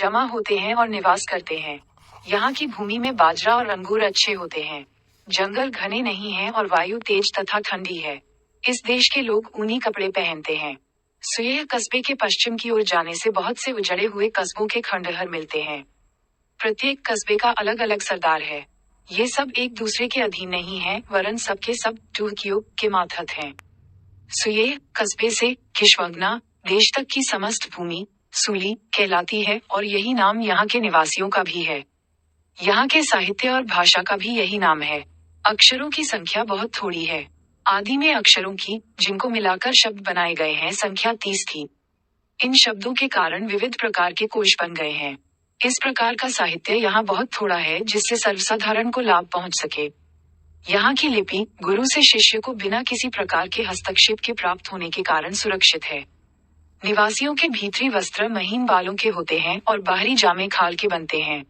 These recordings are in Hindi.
जमा होते हैं और निवास करते हैं। यहाँ की भूमि में बाजरा और अंगूर अच्छे होते हैं। जंगल घने नहीं हैं और वायु तेज तथा ठंडी है। इस देश के लोग ऊनी कपड़े पहनते हैं। सुयह कस्बे के पश्चिम की ओर जाने से बहुत से उजड़े हुए कस्बों के खंडहर मिलते हैं। प्रत्येक कस्बे का अलग अलग सरदार है। ये सब एक दूसरे के अधीन नहीं हैं, वरन सबके सब तुर्कियों के मातहत हैं। सुयह कस्बे से किशवगना देश तक की समस्त भूमि सूली कहलाती है और यही नाम यहाँ के निवासियों का भी है। यहाँ के साहित्य और भाषा का भी यही नाम है। अक्षरों की संख्या बहुत थोड़ी है। आदि में अक्षरों की, जिनको मिलाकर शब्द बनाए गए हैं, संख्या 30 थी। इन शब्दों के कारण विविध प्रकार के कोश बन गए हैं। इस प्रकार का साहित्य यहाँ बहुत थोड़ा है जिससे सर्वसाधारण को लाभ पहुँच सके। यहाँ की लिपि गुरु से शिष्य को बिना किसी प्रकार के हस्तक्षेप के प्राप्त होने के कारण सुरक्षित है। निवासियों के भीतरी वस्त्र महीन बालों के होते हैं और बाहरी जामे खाल के बनते हैं।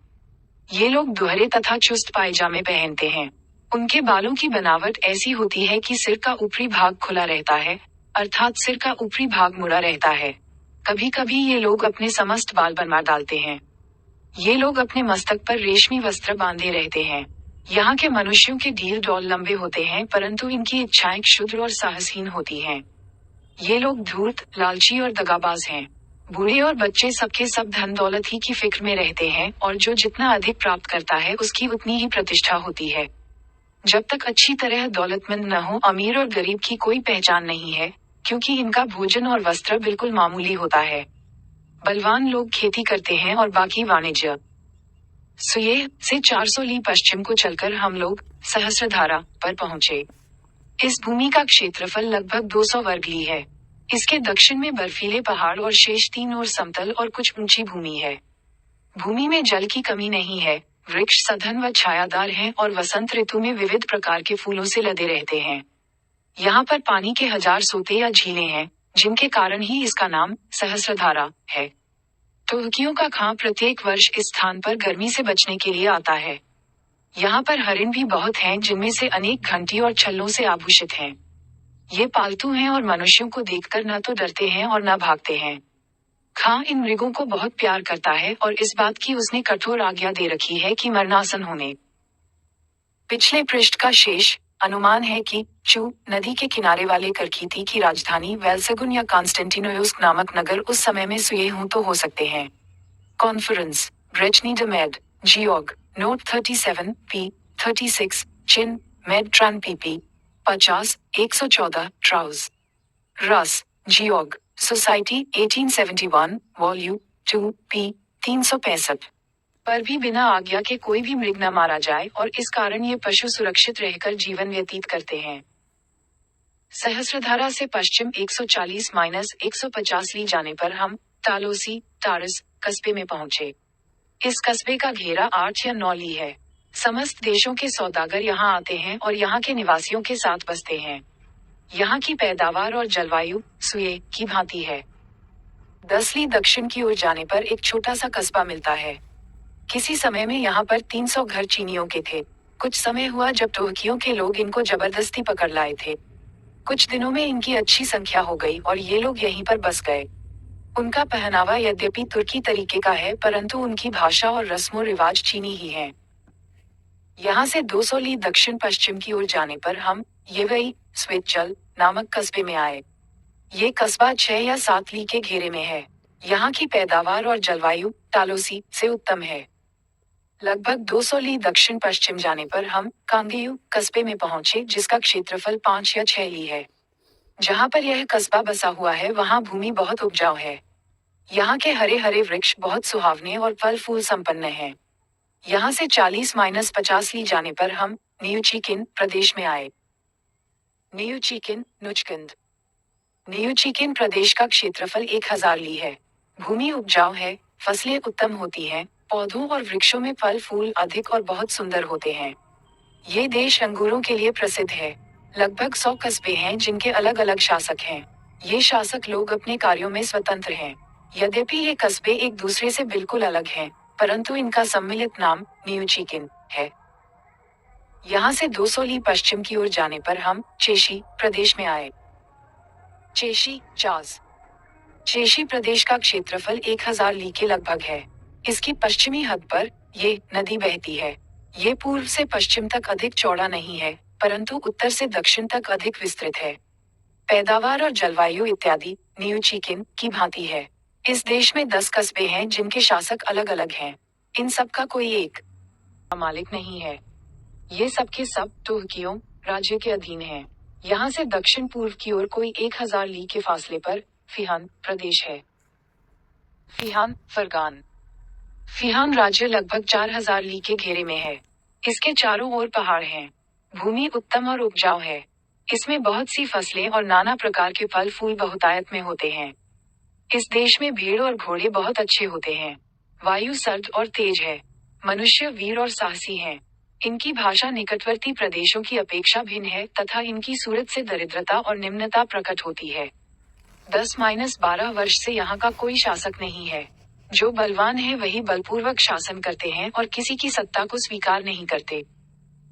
ये लोग दुहरे तथा चुस्त पायजामे पहनते हैं। उनके बालों की बनावट ऐसी होती है कि सिर का ऊपरी भाग खुला रहता है, अर्थात सिर का ऊपरी भाग मुड़ा रहता है। कभी कभी ये लोग अपने समस्त बाल बनवा डालते हैं। ये लोग अपने मस्तक पर रेशमी वस्त्र बांधे रहते हैं। यहाँ के मनुष्यों के ढील डौल लंबे होते हैं, परंतु इनकी इच्छाएं क्षुद्र और साहसहीन होती हैं। ये लोग धूर्त, लालची और दगाबाज हैं। बूढ़े और बच्चे सबके सब धन दौलत ही की फिक्र में रहते हैं और जो जितना अधिक प्राप्त करता है उसकी उतनी ही प्रतिष्ठा होती है। जब तक अच्छी तरह दौलतमंद न हो, अमीर और गरीब की कोई पहचान नहीं है, क्योंकि इनका भोजन और वस्त्र बिल्कुल मामूली होता है। बलवान लोग खेती करते हैं और बाकी वाणिज्य। सुयह से 400 ली पश्चिम को चलकर हम लोग सहस्रधारा पर पहुंचे। इस भूमि का क्षेत्रफल लगभग 200 वर्ग ली है। इसके दक्षिण में बर्फीले पहाड़ और शेष 3 और समतल और कुछ ऊंची भूमि है। भूमि में जल की कमी नहीं है, वृक्ष सघन व छायादार हैं और वसंत ऋतु में विविध प्रकार के फूलों से लदे रहते हैं। यहाँ पर पानी के 1000 सोते या झीलें हैं, जिनके कारण ही इसका नाम सहस्रधारा है। तुर्कियों का खां प्रत्येक वर्ष इस स्थान पर गर्मी से बचने के लिए आता है। यहाँ पर हरिण भी बहुत हैं, जिनमें से अनेक घंटी और छल्लों से आभूषित हैं। ये पालतू हैं और मनुष्यों को देखकर न तो डरते हैं और न भागते हैं। खां इन मृगों को बहुत प्यार करता है और इस बात की उसने कठोर आज्ञा दे रखी है कि मरणासन होने। पिछले पृष्ठ का शेष अनुमान है कि चू नदी के किनारे वाले करखीती की राजधानी वेल्सेगुन या कॉन्स्टेंटिनोयस्क नामक नगर उस समय में सुयह हूं तो हो सकते हैं। कॉन्फ्रेंस ब्रेचनी ड मेड जियोग नोट 37 पी 36 चिन मेड ट्रान पीपी 50 114 ट्राउज रस जियोग सोसाइटी 1871 वॉल्यूम 2 पी 365 पर भी बिना आज्ञा के कोई भी मृग न मारा जाए और इस कारण ये पशु सुरक्षित रहकर जीवन व्यतीत करते हैं। सहस्रधारा से पश्चिम 140-150 ली जाने पर हम टालोसी टारस कस्बे में पहुंचे। इस कस्बे का घेरा 8 या 9 ली है। समस्त देशों के सौदागर यहाँ आते हैं और यहाँ के निवासियों के साथ बसते हैं। यहाँ की पैदावार और जलवायु सुयह की भांति है। 10 ली दक्षिण की ओर जाने पर एक छोटा सा कस्बा मिलता है। किसी समय में यहाँ पर 300 घर चीनियों के थे। कुछ समय हुआ जब तुर्कियों के लोग इनको जबरदस्ती पकड़ लाए थे। कुछ दिनों में इनकी अच्छी संख्या हो गई और ये लोग यहीं पर बस गए। उनका पहनावा यद्यपि तुर्की तरीके का है, परंतु उनकी भाषा और रस्मों रिवाज चीनी ही हैं। यहाँ से 200 ली दक्षिण पश्चिम की ओर जाने पर हम येवई स्विटजल नामक कस्बे में आए। ये कस्बा 6 या 7 ली के घेरे में है। यहाँ की पैदावार और जलवायु टालोसी से उत्तम है। लगभग 200 ली दक्षिण पश्चिम जाने पर हम कांगेयू कस्बे में पहुंचे, जिसका क्षेत्रफल 5 या 6 ली है। जहाँ पर यह कस्बा बसा हुआ है वहाँ भूमि बहुत उपजाऊ है। यहाँ के हरे हरे वृक्ष बहुत सुहावने और फल फूल संपन्न हैं। यहाँ से 40-50 ली जाने पर हम नियुचिकिन प्रदेश में आए। नियुचिकिन नुचकिंद नियुचिकिन प्रदेश का क्षेत्रफल 1000 ली है। भूमि उपजाऊ है, फसलें उत्तम होती हैं, पौधों और वृक्षों में फल फूल अधिक और बहुत सुंदर होते हैं। ये देश अंगूरों के लिए प्रसिद्ध है। लगभग 100 कस्बे हैं जिनके अलग अलग शासक हैं। ये शासक लोग अपने कार्यों में स्वतंत्र हैं। यद्यपि ये कस्बे एक दूसरे से बिल्कुल अलग हैं, परंतु इनका सम्मिलित नाम नियुचिकिन है। यहाँ से 200 ली पश्चिम की ओर जाने पर हम चेशी प्रदेश में आए। चेशी चाज चेशी प्रदेश का क्षेत्रफल 1000 ली के लगभग है। इसकी पश्चिमी हद पर ये नदी बहती है। ये पूर्व से पश्चिम तक अधिक चौड़ा नहीं है, परंतु उत्तर से दक्षिण तक अधिक विस्तृत है। पैदावार और जलवायु इत्यादि न्यूचिकिन की भांति है। इस देश में 10 कस्बे हैं जिनके शासक अलग अलग हैं। इन सब का कोई एक मालिक नहीं है। ये सब के सब तुर्कियों राज्य के अधीन हैं। यहाँ से दक्षिण पूर्व की ओर कोई 1000 ली के फासले पर फिहान प्रदेश है। फिहान फरगान। फिहान राज्य लगभग 4000 ली के घेरे में है। इसके चारों ओर पहाड़ हैं। भूमि उत्तम और उपजाऊ है। इसमें बहुत सी फसलें और नाना प्रकार के फल फूल बहुतायत में होते हैं। इस देश में भेड़ और घोड़े बहुत अच्छे होते हैं। वायु सर्द और तेज है। मनुष्य वीर और साहसी हैं। इनकी भाषा निकटवर्ती प्रदेशों की अपेक्षा भिन्न है तथा इनकी सूरत से दरिद्रता और निम्नता प्रकट होती है। 10-12 वर्ष से यहाँ का कोई शासक नहीं है। जो बलवान है वही बलपूर्वक शासन करते हैं और किसी की सत्ता को स्वीकार नहीं करते।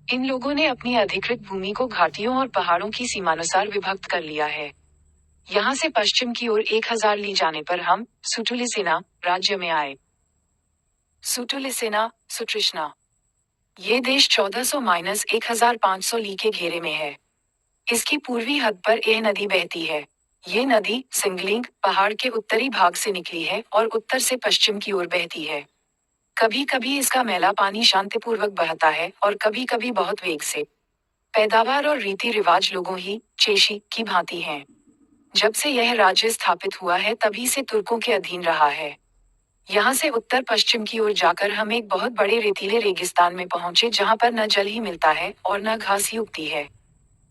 इन लोगों ने अपनी अधिकृत भूमि को घाटियों और पहाड़ों की सीमानुसार विभक्त कर लिया है। यहाँ से पश्चिम की ओर 1000 ली जाने पर हम सुटुलिसेना राज्य में आए। सुटुलिसेना सुट्रिश्ना। ये देश 1400-1500 ली के घेरे में है। इसकी पूर्वी हद पर यह नदी बहती है। ये नदी सिंगलिंग पहाड़ के उत्तरी भाग से निकली है और उत्तर से पश्चिम की ओर बहती है। कभी कभी इसका मैला पानी शांतिपूर्वक बहता है और कभी कभी बहुत वेग से। पैदावार और रीति रिवाज लोगों ही चेशी की भांति हैं। जब से यह राज्य स्थापित हुआ है तभी से तुर्कों के अधीन रहा है। यहाँ से उत्तर पश्चिम की ओर जाकर हम एक बहुत बड़े रेतीले रेगिस्तान में पहुंचे जहाँ पर न जल ही मिलता है और न घास ही उगती है।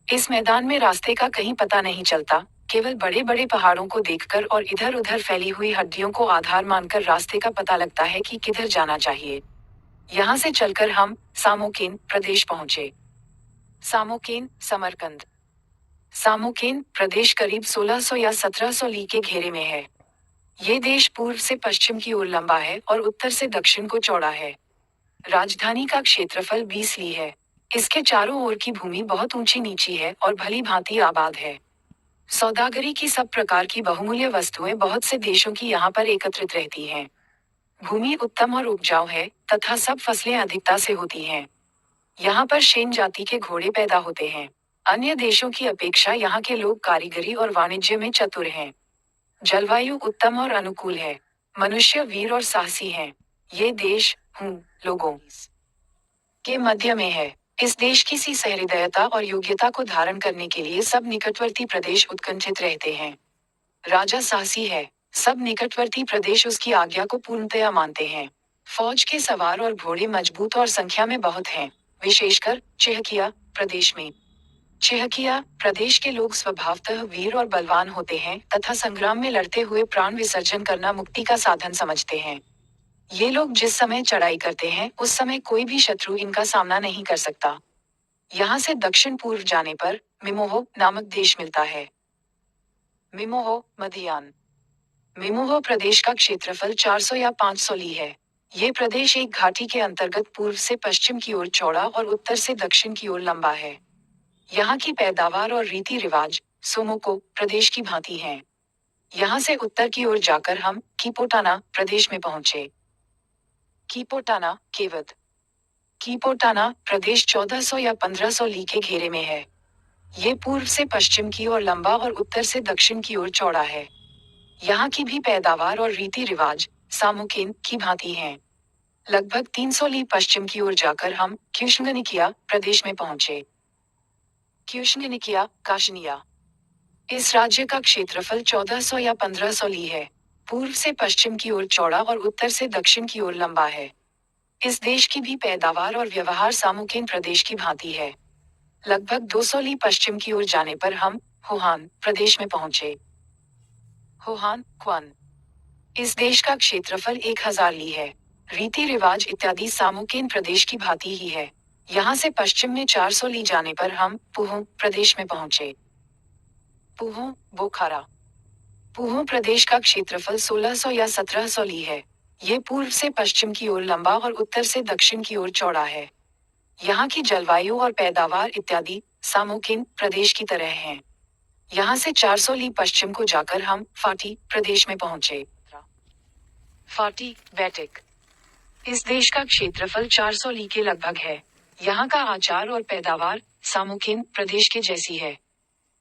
इस मैदान में रास्ते का कहीं पता नहीं चलता, केवल बड़े बड़े पहाड़ों को देखकर और इधर उधर फैली हुई हड्डियों को आधार मानकर रास्ते का पता लगता है कि किधर जाना चाहिए। यहाँ से चलकर हम सामोकेन प्रदेश पहुंचे। सामोकेन समरकंद। सामोकेन प्रदेश करीब 1600 या 1700 ली के घेरे में है। ये देश पूर्व से पश्चिम की ओर लंबा है और उत्तर से दक्षिण को चौड़ा है। राजधानी का क्षेत्रफल 20 ली है। इसके चारों ओर की भूमि बहुत ऊंची नीची है और भली भांति आबाद है। सौदागरी की सब प्रकार की बहुमूल्य वस्तुएं बहुत से देशों की यहाँ पर एकत्रित रहती हैं। भूमि उत्तम और उपजाऊ है तथा सब फसलें अधिकता से होती हैं। यहाँ पर शेन जाति के घोड़े पैदा होते हैं। अन्य देशों की अपेक्षा यहाँ के लोग कारीगरी और वाणिज्य में चतुर हैं। जलवायु उत्तम और अनुकूल है। मनुष्य वीर और साहसी हैं। ये देश लोगों के मध्य में है। इस देश की सी सहृदयता और योग्यता को धारण करने के लिए सब निकटवर्ती प्रदेश उत्कंठित रहते हैं। राजा साहसी है। सब निकटवर्ती प्रदेश उसकी आज्ञा को पूर्णतया मानते हैं। फौज के सवार और घोड़े मजबूत और संख्या में बहुत हैं, विशेषकर चेहकिया प्रदेश में। चेहकिया प्रदेश के लोग स्वभावतः वीर और बलवान होते हैं तथा संग्राम में लड़ते हुए प्राण विसर्जन करना मुक्ति का साधन समझते हैं। ये लोग जिस समय चढ़ाई करते हैं उस समय कोई भी शत्रु इनका सामना नहीं कर सकता। यहाँ से दक्षिण पूर्व जाने पर मिमोहो नामक देश मिलता है। मिमोहो मधियान। मिमोहो प्रदेश का क्षेत्रफल 400 या 500 ली है। ये प्रदेश एक घाटी के अंतर्गत पूर्व से पश्चिम की ओर चौड़ा और उत्तर से दक्षिण की ओर लंबा है। यहाँ की पैदावार और रीति रिवाज सोमोको प्रदेश की भांति हैं। यहाँ से उत्तर की ओर जाकर हम कीपोटाना प्रदेश में पहुंचे। कीपोटाना केवद। कीपोटाना प्रदेश 1400 या 1500 ली के घेरे में है। ये पूर्व से पश्चिम की ओर लंबा और उत्तर से दक्षिण की ओर चौड़ा है। यहाँ की भी पैदावार और रीति रिवाज सामोकेन की भांति हैं। लगभग 300 ली पश्चिम की ओर जाकर हम क्यूशंगनिकिया प्रदेश में पहुंचे। क्यूशंगनिकिया काशनिया। इस राज्य का क्षेत्रफल 1400 या 1500 ली है। पूर्व से पश्चिम की ओर चौड़ा और उत्तर से दक्षिण की ओर लंबा है। इस देश की भी पैदावार और व्यवहार सामोकेन प्रदेश की भांति है। लगभग 200 ली पश्चिम की ओर जाने पर हम होहान प्रदेश में पहुंचे। होहान क्वान। इस देश का क्षेत्रफल 1000 ली है। रीति रिवाज इत्यादि सामोकेन प्रदेश की भांति ही है। यहाँ से पश्चिम में 400 ली जाने पर हम पुहो प्रदेश में पहुंचे। पुहो बोखारा। पुहो प्रदेश का क्षेत्रफल 1600 या 1700 ली है। ये पूर्व से पश्चिम की ओर लंबा और उत्तर से दक्षिण की ओर चौड़ा है। यहाँ की जलवायु और पैदावार इत्यादि सामोकेन प्रदेश की तरह हैं। यहाँ से 400 ली पश्चिम को जाकर हम फाटी प्रदेश में पहुंचे। फाटी बैटिक। इस देश का क्षेत्रफल 400 ली के लगभग है। यहाँ का आचार और पैदावार सामुकिन प्रदेश के जैसी है।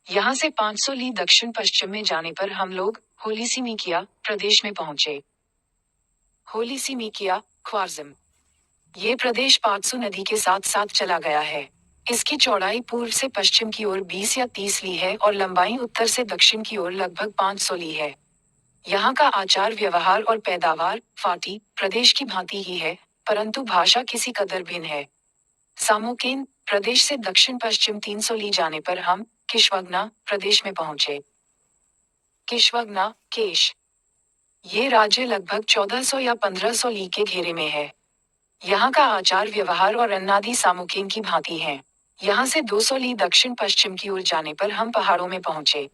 यहाँ से 500 ली दक्षिण पश्चिम में जाने पर हम लोग होलीसीमिकिया प्रदेश में पहुंचे। होलीसीमिकिया, ख्वारिज़्म। ये प्रदेश पात्सू नदी के साथ साथ चला गया है। इसकी चौड़ाई पूर्व से पश्चिम की ओर 20 या 30 ली है और लंबाई उत्तर से दक्षिण की ओर लगभग 500 ली है। यहाँ का आचार व्यवहार और पैदावार फाटी प्रदेश की भांति ही है, परंतु भाषा किसी कदर भिन्न है। सामोकेन प्रदेश से दक्षिण पश्चिम 300 ली जाने पर हम किश्वगना प्रदेश में पहुंचे। किश्वगना, केश। ये राज्य लगभग 1400 या 1500 ली के घेरे में है। यहाँ का आचार व्यवहार और अन्नादि सामुकेन की भांति है। यहाँ से 200 ली दक्षिण पश्चिम की ओर जाने पर हम पहाड़ों में पहुंचे।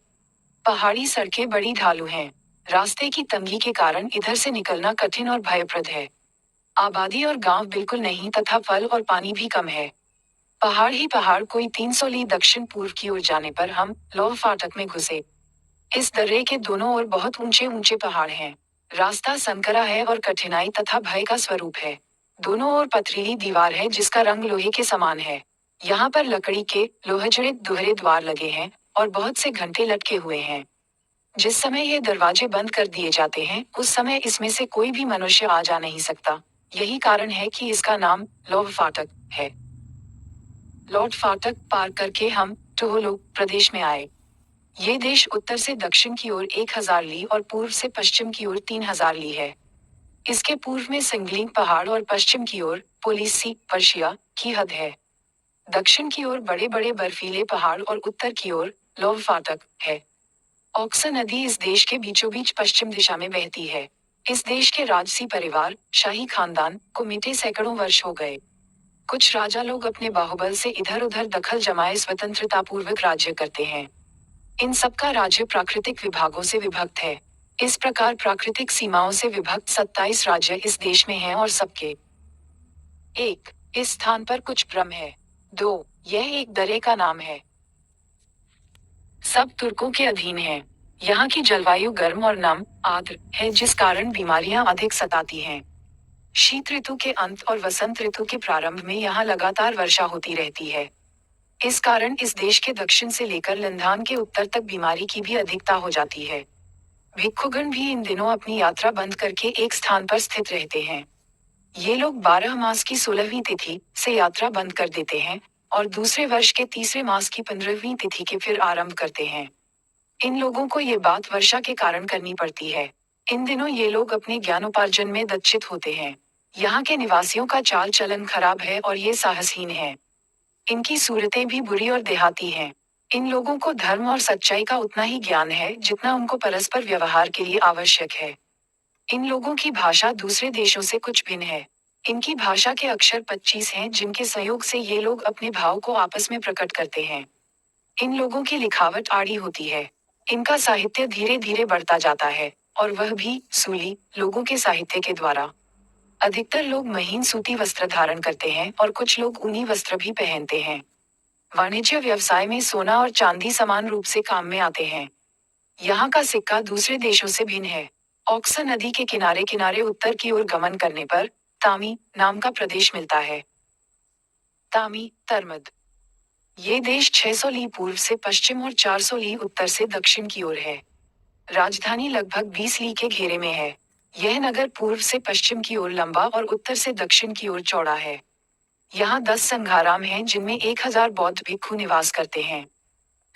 पहाड़ी सड़कें बड़ी ढालू हैं। रास्ते की तंगी के कारण इधर से निकलना कठिन और भयप्रद है। आबादी और गांव बिल्कुल नहीं तथा फल और पानी भी कम है। पहाड़ ही पहाड़ कोई 300 ली दक्षिण पूर्व की ओर जाने पर हम लौह फाटक में घुसे। इस दर्रे के दोनों ओर बहुत ऊंचे ऊंचे पहाड़ हैं। रास्ता संकरा है और कठिनाई तथा भय का स्वरूप है। दोनों ओर पथरीली दीवार है जिसका रंग लोहे के समान है। यहाँ पर लकड़ी के लोहजड़ित दोहरे द्वार लगे हैं और बहुत से घंटे लटके हुए हैं। जिस समय ये दरवाजे बंद कर दिए जाते हैं उस समय इसमें से कोई भी मनुष्य आ जा नहीं सकता। यही कारण है कि इसका नाम लौह फाटक है। लौट फाटक पार करके हम टोहलो प्रदेश में आए। ये देश उत्तर से दक्षिण की ओर 1000 ली और पूर्व से पश्चिम की ओर 3000 ली है। इसके पूर्व में सिंगलिंग पहाड़ और पश्चिम की ओर पोलिसी पर्शिया की हद है। दक्षिण की ओर बड़े बड़े बर्फीले पहाड़ और उत्तर की ओर लौह फाटक है। ऑक्सा नदी इस देश के बीचों बीच पश्चिम दिशा में बहती है। इस देश के राजसी परिवार शाही खानदान को मिटे सैकड़ों वर्ष हो गए। कुछ राजा लोग अपने बाहुबल से इधर उधर दखल जमाए स्वतंत्रतापूर्वक राज्य करते हैं। इन सबका राज्य प्राकृतिक विभागों से विभक्त है। इस प्रकार प्राकृतिक सीमाओं से विभक्त 27 राज्य इस देश में हैं और सबके 1. इस स्थान पर कुछ भ्रम है। 2. यह एक दर्रे का नाम है। सब तुर्कों के अधीन है। यहाँ की जलवायु गर्म और नम आर्द्र है जिस कारण बीमारियां अधिक सताती हैं। शीत ऋतु के अंत और वसंत ऋतु के प्रारंभ में यहाँ लगातार वर्षा होती रहती है। इस कारण इस देश के दक्षिण से लेकर लंदन के उत्तर तक बीमारी की भी अधिकता हो जाती है। भिक्षुगण भी इन दिनों अपनी यात्रा बंद करके एक स्थान पर स्थित रहते हैं। ये लोग 12 मास की 16वीं तिथि से यात्रा बंद कर देते हैं और दूसरे वर्ष के तीसरे मास की 15वीं तिथि के फिर आरंभ करते हैं। इन लोगों को ये बात वर्षा के कारण करनी पड़ती है। इन दिनों ये लोग अपने ज्ञानोपार्जन में दक्षित होते हैं। यहाँ के निवासियों का चाल चलन खराब है और ये साहसहीन है। इनकी सूरतें भी बुरी और देहाती हैं। इन लोगों को धर्म और सच्चाई का उतना ही ज्ञान है जितना उनको परस्पर व्यवहार के लिए आवश्यक है। इन लोगों की भाषा दूसरे देशों से कुछ भिन्न है। इनकी भाषा के अक्षर 25 हैं जिनके सहयोग से ये लोग अपने भाव को आपस में प्रकट करते हैं। इन लोगों की लिखावट आड़ी होती है। इनका साहित्य धीरे धीरे बढ़ता जाता है और वह भी सूली लोगों के साहित्य के द्वारा। अधिकतर लोग महीन सूती वस्त्र धारण करते हैं और कुछ लोग ऊनी वस्त्र भी पहनते हैं। वाणिज्य व्यवसाय में सोना और चांदी समान रूप से काम में आते हैं। यहाँ का सिक्का दूसरे देशों से भिन्न है। ऑक्सा नदी के किनारे किनारे उत्तर की ओर गमन करने पर तामी नाम का प्रदेश मिलता है। तामी तरमद। ये देश 600 ली पूर्व से पश्चिम और 400 ली उत्तर से दक्षिण की ओर है। राजधानी लगभग 20 ली के घेरे में है। यह नगर पूर्व से पश्चिम की ओर लंबा और उत्तर से दक्षिण की ओर चौड़ा है। यहाँ 10 संघाराम हैं जिनमें 1000 बौद्ध भिक्षु निवास करते हैं।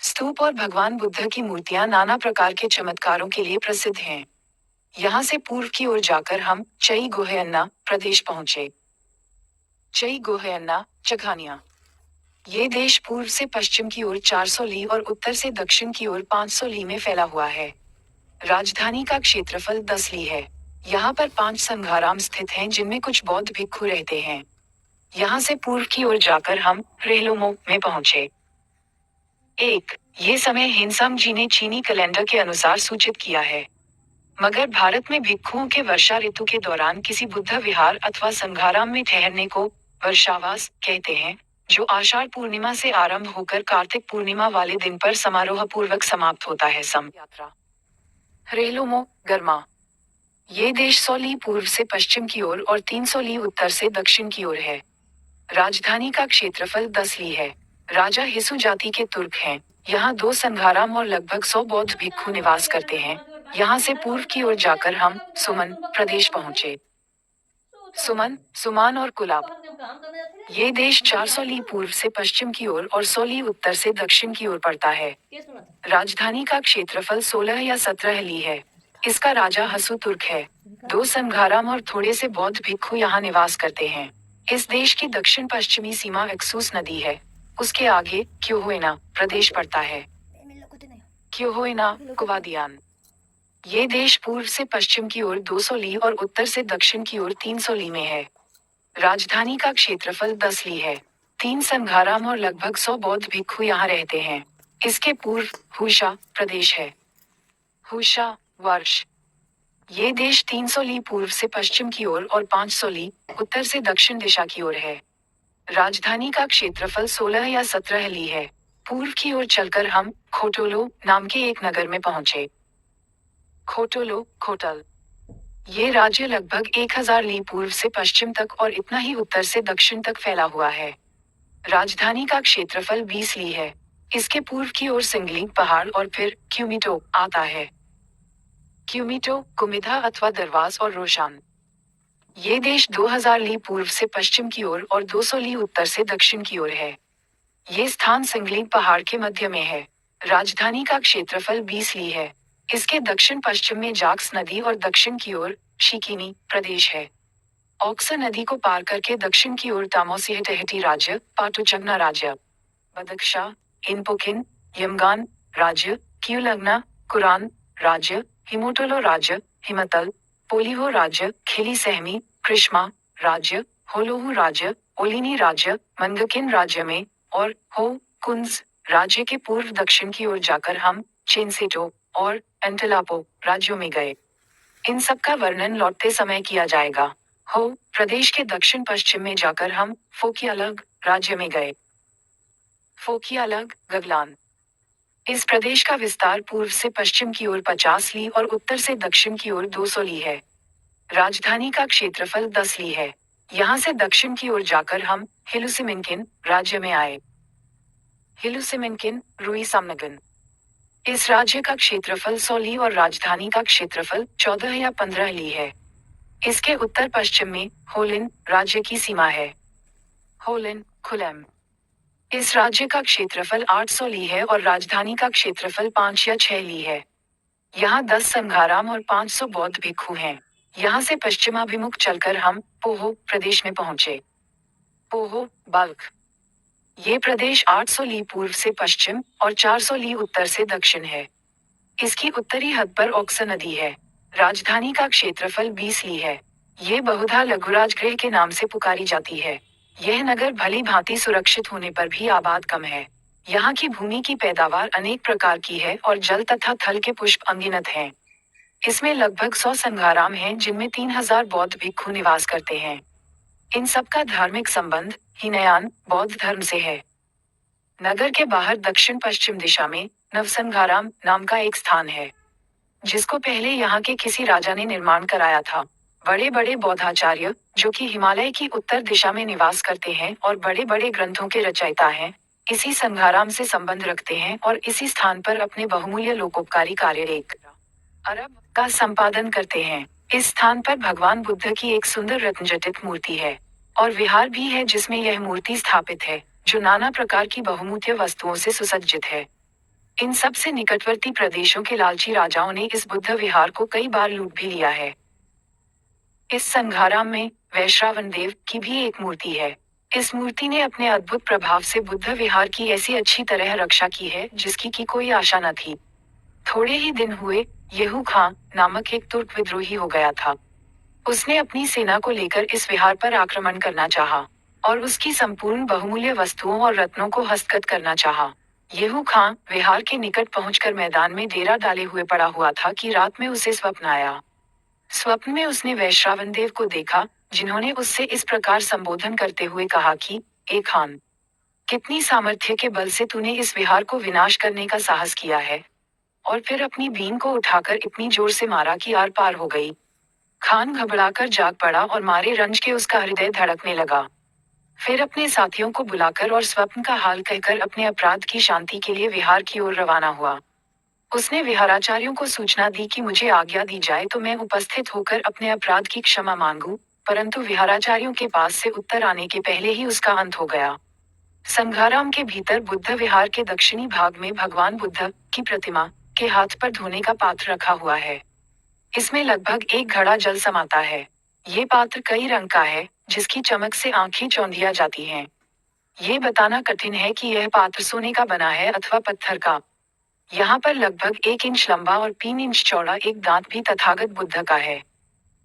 स्तूप और भगवान बुद्ध की मूर्तियां नाना प्रकार के चमत्कारों के लिए प्रसिद्ध हैं। यहाँ से पूर्व की ओर जाकर हम चई गोहयन्ना प्रदेश पहुंचे। चई गोहयन्ना चघानिया। ये देश पूर्व से पश्चिम की ओर 400 ली और उत्तर से दक्षिण की ओर 500 ली में फैला हुआ है। राजधानी का क्षेत्रफल 10 ली है। यहाँ पर 5 संघाराम स्थित हैं जिनमें कुछ बौद्ध भिक्षु रहते हैं। यहाँ से पूर्व की ओर जाकर हम रेलोमो में पहुंचे। 1. ये समय हिंसम जी ने चीनी कैलेंडर के अनुसार सूचित किया है। मगर भारत में भिक्षुओं के वर्षा ऋतु के दौरान किसी बुद्ध विहार अथवा संघाराम में ठहरने को वर्षावास कहते हैं, जो आषाढ़ पूर्णिमा से आरंभ होकर कार्तिक पूर्णिमा वाले दिन पर समारोह पूर्वक समाप्त होता है। सम यात्रा रेलोमो गरमा। ये देश 100 ली पूर्व से पश्चिम की ओर और 300 ली उत्तर से दक्षिण की ओर है। राजधानी का क्षेत्रफल 10 ली है। राजा हिसु जाति के तुर्क हैं। यहाँ 2 संघाराम और लगभग 100 बौद्ध भिक्षु निवास करते हैं। यहाँ से पूर्व की ओर जाकर हम सुमन प्रदेश पहुँचे। सुमन, सुमान और कुलाब। ये देश 400 ली पूर्व से पश्चिम की ओर और 100 ली उत्तर से दक्षिण की ओर पड़ता है। राजधानी का क्षेत्रफल 16 या 17 ली है। इसका राजा हसु तुर्क है। 2 संघाराम और थोड़े से बौद्ध भिक्षु यहाँ निवास करते हैं। इस देश की दक्षिण पश्चिमी सीमा एक्सूस नदी है। उसके आगे क्योहोइना प्रदेश पड़ता है। क्योहोइना, कुवादियान। ये देश पूर्व से पश्चिम की ओर 200 ली और उत्तर से दक्षिण की ओर 300 ली में है। राजधानी का क्षेत्रफल 10 ली है। 3 संघाराम और लगभग 100 बौद्ध भिक्षु यहाँ रहते हैं। इसके पूर्व हुशा प्रदेश है। हुशा, वर्ष। ये देश 300 ली पूर्व से पश्चिम की ओर और 500 ली उत्तर से दक्षिण दिशा की ओर है। राजधानी का क्षेत्रफल 16 या 17 ली है। पूर्व की ओर चलकर हम खोटोलो नाम के एक नगर में पहुंचे। खोटोलो, खोटल। ये राज्य लगभग 1000 ली पूर्व से पश्चिम तक और इतना ही उत्तर से दक्षिण तक फैला हुआ है। राजधानी का क्षेत्रफल 20 ली है। इसके पूर्व की ओर सिंगलिंग पहाड़ और फिर क्यूमिटो आता है। क्यूमिटो, कुमिधा अथवा दरवास और रोशान। ये देश 2000 ली पूर्व से पश्चिम की ओर और 200 ली उत्तर से दक्षिण की ओर है। ये स्थान सिंगलिंग पहाड़ के मध्य में है। राजधानी का क्षेत्रफल 20 ली है। इसके दक्षिण पश्चिम में जाक्स नदी और दक्षिण की ओर शिकीनी प्रदेश है। ऑक्सा नदी को पार करके दक्षिण की ओर तामोसिहटहटी राज्य, पाटुचंगना राज्य, बदख्शा, इनपोकिन, यमगान राज्य, क्यूलग्ना, कुरान राज्य, हिमोटोलो राज्य, हिमतल, पोलिहो राज्य, खिली सहमी, कृष्मा राज्य, होलोहु राज्य, ओलिनी राज्य, मंगकिन राज्य में, और हो कुंज राज्य के पूर्व दक्षिण की ओर जाकर हम चेनसेटो और एंटलापो राज्यों में गए। इन सब का वर्णन लौटते समय किया जाएगा। हो प्रदेश के दक्षिण पश्चिम में जाकर हम फोकियालग राज्य में गए। फोकियालग, गगलान। इस प्रदेश का विस्तार पूर्व से पश्चिम की ओर 50 ली और उत्तर से दक्षिण की ओर 200 ली है। राजधानी का क्षेत्रफल 10 ली है। यहाँ से दक्षिण की ओर जाकर हम हिलुसिमिनकिन राज्य में आए। हिलुसिमिनकिन, रुई सामनगन। इस राज्य का क्षेत्रफल 100 ली और राजधानी का क्षेत्रफल 14 या 15 ली है। इसके उत्तर पश्चिम में होलिन राज्य की सीमा है। होलिन, खुलम। इस राज्य का क्षेत्रफल 800 ली है और राजधानी का क्षेत्रफल 5 या 6 ली है। यहाँ 10 संघाराम और 500 बौद्ध भिक्षु हैं। यहाँ से पश्चिमाभिमुख चलकर हम पोहो प्रदेश में पहुंचे। पोहो, बल्ख। ये प्रदेश 800 ली पूर्व से पश्चिम और 400 ली उत्तर से दक्षिण है। इसकी उत्तरी हद पर ओक्सा नदी है। राजधानी का क्षेत्रफल 20 ली है। ये बहुधा लघुराजगृह के नाम से पुकारी जाती है। यह नगर भली भांति सुरक्षित होने पर भी आबाद कम है। यहाँ की भूमि की पैदावार अनेक प्रकार की है और जल तथा थल के पुष्प अनगिनत हैं। इसमें लगभग 100 संघाराम हैं जिनमें 3000 बौद्ध भिक्षु निवास करते हैं। इन सब का धार्मिक संबंध हीनयान बौद्ध धर्म से है। नगर के बाहर दक्षिण पश्चिम दिशा में नवसंघाराम नाम का एक स्थान है, जिसको पहले यहाँ के किसी राजा ने निर्माण कराया था। बड़े बड़े बौद्धाचार्य, जो कि हिमालय की उत्तर दिशा में निवास करते हैं और बड़े बड़े ग्रंथों के रचयिता हैं, इसी संघाराम से संबंध रखते हैं और इसी स्थान पर अपने बहुमूल्य लोकोपकारी कार्य एक अरब का संपादन करते हैं। इस स्थान पर भगवान बुद्ध की एक सुंदर रत्नजटित मूर्ति है और विहार भी है जिसमें यह मूर्ति स्थापित है, जो नाना प्रकार की बहुमूल्य वस्तुओं से सुसज्जित है। इन सब से निकटवर्ती प्रदेशों के लालची राजाओं ने इस बुद्ध विहार को कई बार लूट भी लिया है। इस संघाराम में वैश्रावण देव की भी एक मूर्ति है। इस मूर्ति ने अपने अद्भुत प्रभाव से बुद्ध विहार की ऐसी अच्छी तरह रक्षा की है जिसकी की कोई आशा न थी। थोड़े ही दिन हुए, येहू खां नामक एक तुर्क विद्रोही हो गया था। उसने अपनी सेना को लेकर इस विहार पर आक्रमण करना चाहा और उसकी संपूर्ण बहुमूल्य वस्तुओं और रत्नों को हस्तगत करना चाहा। येहू खां विहार के निकट पहुंचकर मैदान में डेरा डाले हुए पड़ा हुआ था कि रात में उसे स्वप्न आया। स्वप्न में उसने वैश्रावण देव को देखा, जिन्होंने उससे इस प्रकार संबोधन करते हुए कहा कि, ए खान, कितनी सामर्थ्य के बल से तूने इस विहार को विनाश करने का साहस किया है। और फिर अपनी बीन को उठाकर इतनी जोर से मारा कि आर पार हो गई। खान घबराकर जाग पड़ा और मारे रंज के उसका हृदय धड़कने लगा। फिर अपने साथियों को बुलाकर और स्वप्न का हाल कहकर अपने अपराध की शांति के लिए विहार की ओर रवाना हुआ। उसने विहाराचार्यों को सूचना दी कि मुझे आज्ञा दी जाए तो मैं उपस्थित होकर अपने अपराध की क्षमा मांगूं, परंतु विहाराचार्यों के पास से उत्तर आने के पहले ही उसका अंत हो गया। संघाराम के भीतर बुद्ध विहार के दक्षिणी भाग में भगवान बुद्ध की प्रतिमा के हाथ पर धोने का पात्र रखा हुआ है। इसमें लगभग एक घड़ा जल समाता है। ये पात्र कई रंग का है, जिसकी चमक से आंखें चौंधिया जाती हैं। ये बताना कठिन है कि यह पात्र सोने का बना है अथवा पत्थर का। यहाँ पर लगभग 1 इंच लंबा और 3 इंच चौड़ा एक दांत भी तथागत बुद्ध का है।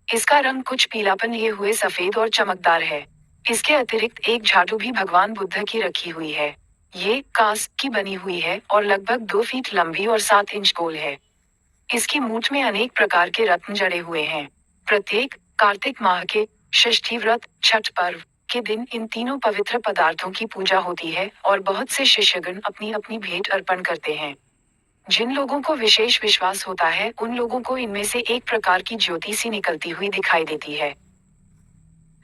इसका रंग कुछ पीलापन लिए हुए सफेद और चमकदार है। इसके अतिरिक्त एक झाड़ू भी भगवान बुद्ध की रखी हुई है। ये कांस की बनी हुई है और लगभग 2 फीट लंबी और 7 इंच गोल है। इसकी मूठ में अनेक प्रकार के रत्न जड़े हुए हैं। प्रत्येक कार्तिक माह के षष्ठी व्रत छठ पर्व के दिन इन तीनों पवित्र पदार्थों की पूजा होती है और बहुत से शिष्यगण अपनी अपनी भेंट अर्पण करते हैं। जिन लोगों को विशेष विश्वास होता है उन लोगों को इनमें से एक प्रकार की ज्योति सी निकलती हुई दिखाई देती है।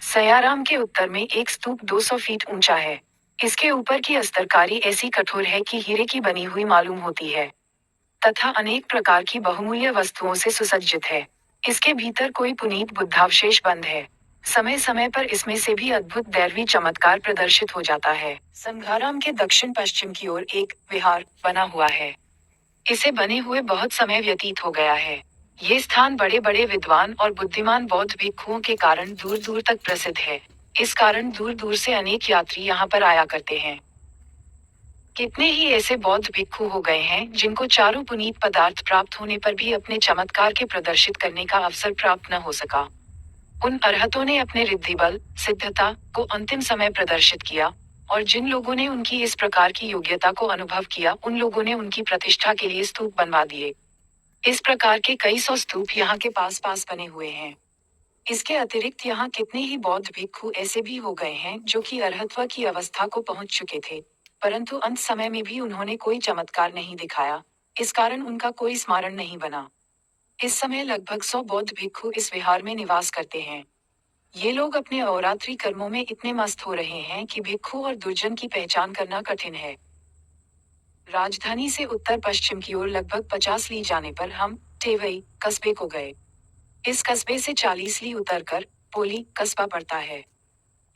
सयाराम के उत्तर में एक स्तूप 200 फीट ऊंचा है। इसके ऊपर की अस्तरकारी ऐसी कठोर है कि हीरे की बनी हुई मालूम होती है तथा अनेक प्रकार की बहुमूल्य वस्तुओं से सुसज्जित है। इसके भीतर कोई पुनीत बुद्धावशेष बंद है। समय समय पर इसमें से भी अद्भुत दैवी चमत्कार प्रदर्शित हो जाता है। संघाराम के दक्षिण पश्चिम की ओर एक विहार बना हुआ है। इसे बने हुए बहुत समय व्यतीत हो गया है। ये स्थान बड़े बड़े विद्वान और बुद्धिमान बौद्ध भिक्षुओं के कारण दूर दूर तक प्रसिद्ध है। इस कारण दूर दूर से अनेक यात्री यहाँ पर आया करते हैं। कितने ही ऐसे बौद्ध भिक्षु हो गए हैं जिनको चारों पुनीत पदार्थ प्राप्त होने पर भी अपने चमत्कार के प्रदर्शित करने का अवसर प्राप्त न हो सका। उन अरहतों ने अपने रिद्धि बल सिद्धता को अंतिम समय प्रदर्शित किया, और जिन लोगों ने उनकी इस प्रकार की योग्यता को अनुभव किया उन लोगों ने उनकी प्रतिष्ठा के लिए स्तूप बनवा दिए। इस प्रकार के कई सौ स्तूप यहाँ के पास पास बने हुए हैं। इसके अतिरिक्त यहाँ कितने ही बौद्ध भिक्षु ऐसे भी हो गए हैं जो कि अरहत्व की अवस्था को पहुंच चुके थे, परंतु अंत समय में भी उन्होंने कोई चमत्कार नहीं दिखाया। इस कारण उनका कोई स्मारण नहीं बना। इस समय लगभग 100 बौद्ध भिक्षु इस विहार में निवास करते हैं। ये लोग अपने अहोरात्रि कर्मों में इतने मस्त हो रहे हैं कि भिक्षु और दुर्जन की पहचान करना कठिन है। राजधानी से उत्तर पश्चिम की ओर लगभग 50 ली जाने पर हम टेवई कस्बे को गए। इस कस्बे से 40 ली उतरकर पोली कस्बा पड़ता है।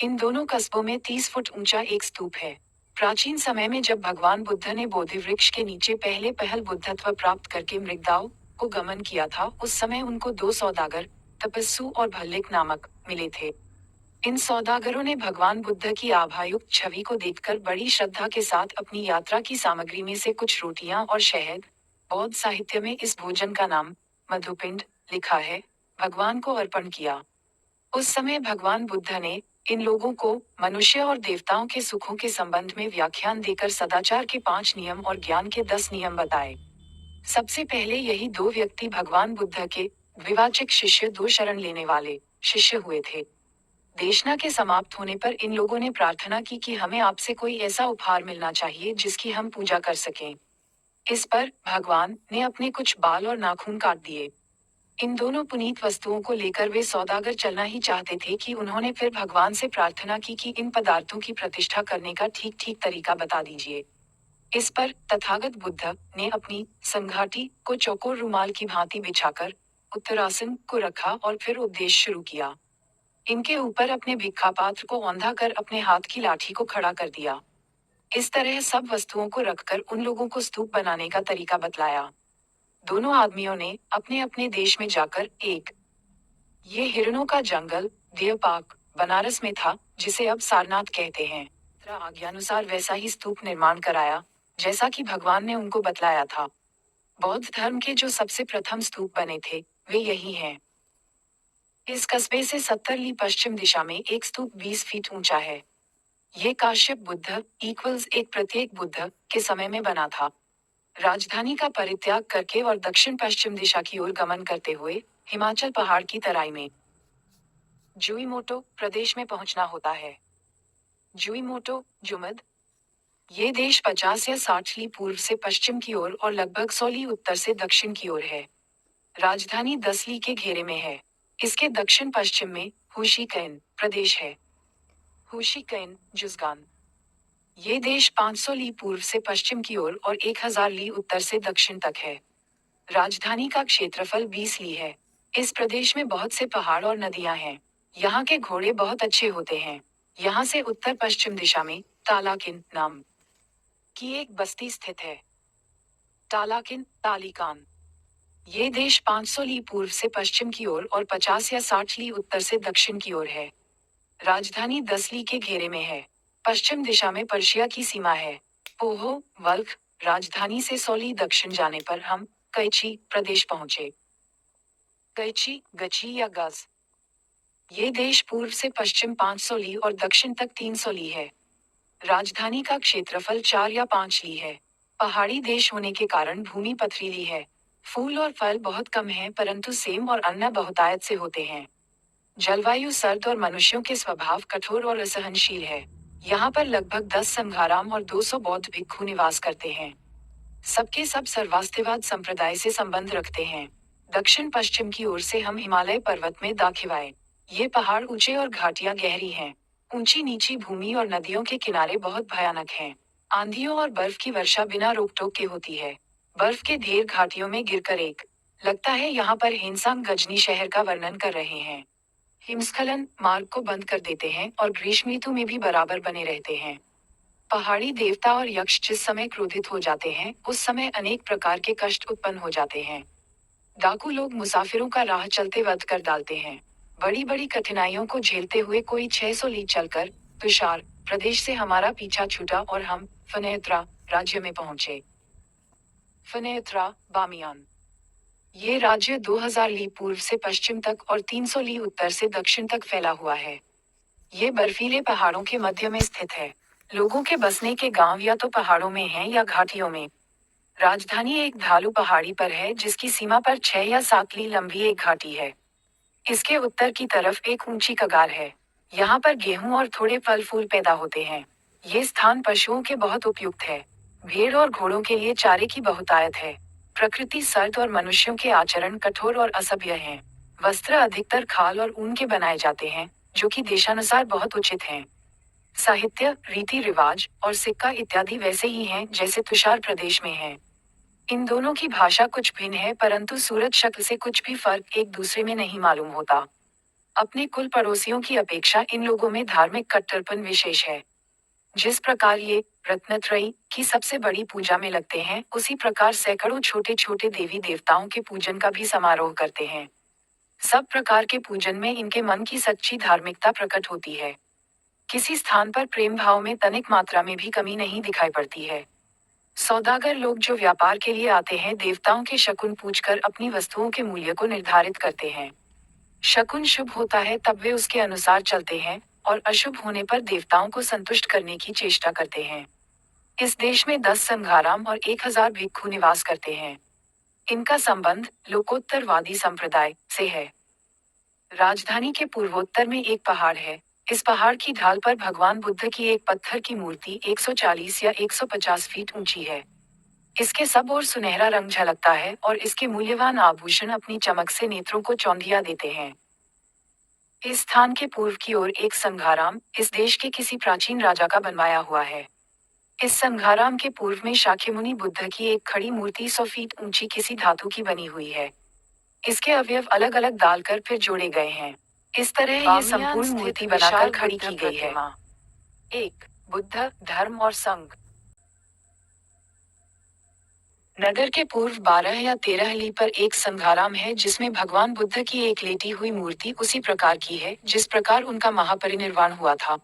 इन दोनों कस्बों में 30 फुट ऊंचा एक स्तूप है। प्राचीन समय में जब भगवान बुद्ध ने बोधि वृक्ष के नीचे पहले पहल बुद्धत्व प्राप्त करके मृगदाव को गमन किया था, उस समय उनको 2 सौदागर तपस्सु और भल्लिक नामक मिले थे। इन सौदागरों ने भगवान बुद्ध की आभायुक्त छवि को देखकर बड़ी श्रद्धा के साथ अपनी यात्रा की सामग्री में से कुछ रोटियां और शहद, बौद्ध साहित्य में इस भोजन का नाम मधुपिंड लिखा है, भगवान को अर्पण किया। उस समय भगवान बुद्ध ने इन लोगों को मनुष्य और देवताओं के सुखों के संबंध में व्याख्यान देकर सदाचार के 5 नियम और ज्ञान के 10 नियम बताए। सबसे पहले यही 2 व्यक्ति भगवान बुद्ध के द्विवाचिक शिष्य, 2 शरण लेने वाले शिष्य हुए थे। देशना के समाप्त होने पर इन लोगों ने प्रार्थना की कि हमें आपसे कोई ऐसा उपहार मिलना चाहिए जिसकी हम पूजा कर सकें। इस पर भगवान ने अपने कुछ बाल और नाखून काट दिए। इन दोनों पुनीत वस्तुओं को लेकर वे सौदागर चलना ही चाहते थे कि उन्होंने फिर भगवान से प्रार्थना की कि इन पदार्थों की प्रतिष्ठा करने का ठीक ठीक तरीका बता दीजिए। इस पर तथागत बुद्ध ने अपनी संघाटी को चौकोर रुमाल की भांति बिछाकर उत्तरासन को रखा और फिर उपदेश शुरू किया। इनके ऊपर अपने भिक्षा पात्र को औंधा कर अपने हाथ की लाठी को खड़ा कर दिया। इस तरह सब वस्तुओं को रखकर उन लोगों को स्तूप बनाने का तरीका बतलाया। दोनों आदमियों ने अपने अपने देश में जाकर एक ये हिरणों का जंगल देवपाक बनारस में था, जिसे अब सारनाथ कहते हैं, आज्ञानुसार वैसा ही स्तूप निर्माण कराया जैसा कि भगवान ने उनको बतलाया था। बौद्ध धर्म के जो सबसे प्रथम स्तूप बने थे वे यही हैं। इस कस्बे से 70 ली पश्चिम दिशा में एक स्तूप 20 फीट ऊंचा है। ये काश्यप बुद्ध इक्वल्स एक प्रत्येक बुद्ध के समय में बना था। राजधानी का परित्याग करके और दक्षिण पश्चिम दिशा की ओर गमन करते हुए हिमाचल पहाड़ की तराई में जुईमोटो प्रदेश में पहुंचना होता है। जुईमोटो जुमद ये देश 50 या 60 ली पूर्व से पश्चिम की ओर और लगभग 100 ली उत्तर से दक्षिण की ओर है। राजधानी 10 ली के घेरे में है। इसके दक्षिण पश्चिम में हुशीकैन प्रदेश है। हुशीकैन जुज़गान। ये देश 500 ली पूर्व से पश्चिम की ओर और 1000 ली उत्तर से दक्षिण तक है। राजधानी का क्षेत्रफल 20 ली है। इस प्रदेश में बहुत से पहाड़ और नदियां हैं। यहाँ के घोड़े बहुत अच्छे होते हैं। यहाँ से उत्तर पश्चिम दिशा में तालाकिन नाम की एक बस्ती स्थित है। तालाकिन तालिकान। ये देश 500 ली पूर्व से पश्चिम की ओर और 50 या 60 ली उत्तर से दक्षिण की ओर है। राजधानी 10 ली के घेरे में है। पश्चिम दिशा में पर्शिया की सीमा है। पोहो वल्क राजधानी से 100 ली दक्षिण जाने पर हम कैची प्रदेश पहुंचे। कैची गची या गज। ये देश पूर्व से पश्चिम 500 ली और दक्षिण तक 300 ली है। राजधानी का क्षेत्रफल 4 या 5 ली है। पहाड़ी देश होने के कारण भूमि पथरीली है। फूल और फल बहुत कम हैं परंतु सेम और अन्न बहुतायत से होते हैं। जलवायु सर्द और मनुष्यों के स्वभाव कठोर और असहनशील है। यहाँ पर लगभग 10 संघाराम और 200 बौद्ध भिक्षु निवास करते हैं। सबके सब सर्वास्तिवाद संप्रदाय से संबंध रखते हैं। दक्षिण पश्चिम की ओर से हम हिमालय पर्वत में दाखिल आए। ये पहाड़ ऊंचे और घाटियां गहरी हैं। ऊंची नीची भूमि और नदियों के किनारे बहुत भयानक हैं। आंधियों और बर्फ की वर्षा बिना रोक टोक के होती है। बर्फ के ढेर घाटियों में गिरकर एक लगता है यहाँ पर हेनसांग गजनी शहर का वर्णन कर रहे हैं। हिमस्खलन मार्ग को बंद कर देते हैं और ग्रीष्म ऋतु में भी बराबर बने रहते हैं। पहाड़ी देवता और यक्ष जिस समय क्रोधित हो जाते हैं उस समय अनेक प्रकार के कष्ट उत्पन्न हो जाते हैं। डाकू लोग मुसाफिरों का राह चलते वध कर डालते हैं। बड़ी बड़ी कठिनाइयों को झेलते हुए कोई 600 लीग चलकर तुषार प्रदेश से हमारा पीछा छूटा और हम फनेत्रा राज्य में पहुंचे। फनेत्रा बामियान। ये राज्य 2000 ली पूर्व से पश्चिम तक और 300 ली उत्तर से दक्षिण तक फैला हुआ है। ये बर्फीले पहाड़ों के मध्य में स्थित है। लोगों के बसने के गांव या तो पहाड़ों में हैं या घाटियों में। राजधानी एक ढालू पहाड़ी पर है जिसकी सीमा पर 6 या 7 ली लंबी एक घाटी है। इसके उत्तर की तरफ एक ऊंची कगार है। यहाँ पर गेहूं और थोड़े फल फूल पैदा होते हैं। ये स्थान पशुओं के बहुत उपयुक्त है। भेड़ और घोड़ों के लिए चारे की बहुतायत है। प्रकृति सर्द और मनुष्यों के आचरण कठोर और असभ्य हैं। वस्त्र अधिकतर खाल और ऊन के बनाए जाते हैं, जो कि देशानुसार बहुत उचित हैं। साहित्य, रीति रिवाज और सिक्का इत्यादि वैसे ही हैं जैसे तुषार प्रदेश में है। इन दोनों की भाषा कुछ भिन्न है परंतु सूरत शक्ल से कुछ भी फर्क एक दूसरे में नहीं मालूम होता। अपने कुल पड़ोसियों की अपेक्षा इन लोगों में धार्मिक कट्टरपन विशेष है। जिस प्रकार ये रत्नत्रयी की सबसे बड़ी पूजा में लगते हैं उसी प्रकार सैकड़ों छोटे छोटे देवी देवताओं के पूजन का भी समारोह करते हैं। सब प्रकार के पूजन में इनके मन की सच्ची धार्मिकता प्रकट होती है। किसी स्थान पर प्रेम भाव में तनिक मात्रा में भी कमी नहीं दिखाई पड़ती है। सौदागर लोग जो व्यापार के लिए आते हैं देवताओं के शकुन पूछकर अपनी वस्तुओं के मूल्य को निर्धारित करते हैं। शकुन शुभ होता है तब वे उसके अनुसार चलते हैं और अशुभ होने पर देवताओं को संतुष्ट करने की चेष्टा करते हैं। इस देश में 10 संघाराम और 1000 भिक्षु निवास करते हैं। इनका संबंध लोकोत्तरवादी संप्रदाय से है। राजधानी के पूर्वोत्तर में एक पहाड़ है। इस पहाड़ की ढाल पर भगवान बुद्ध की एक पत्थर की मूर्ति 140 या 150 फीट ऊंची है। इसके सब ओर सुनहरा रंग झलकता है और इसके मूल्यवान आभूषण अपनी चमक से नेत्रों को चौंधिया देते हैं। इस स्थान के पूर्व की ओर एक संघाराम इस देश के किसी प्राचीन राजा का बनवाया हुआ है। इस संघाराम के पूर्व में शाक्यमुनि बुद्ध की एक खड़ी मूर्ति 100 फीट ऊंची किसी धातु की बनी हुई है। इसके अवयव अलग अलग डालकर फिर जोड़े गए हैं। इस तरह ये संपूर्ण मूर्ति बनाकर खड़ी की गई है। 1. बुद्ध धर्म और संघ। नगर के पूर्व 12 या 13 ली पर एक संघाराम है जिसमें भगवान बुद्ध की एक लेटी हुई मूर्ति उसी प्रकार की है जिस प्रकार उनका महापरिनिर्वाण हुआ था।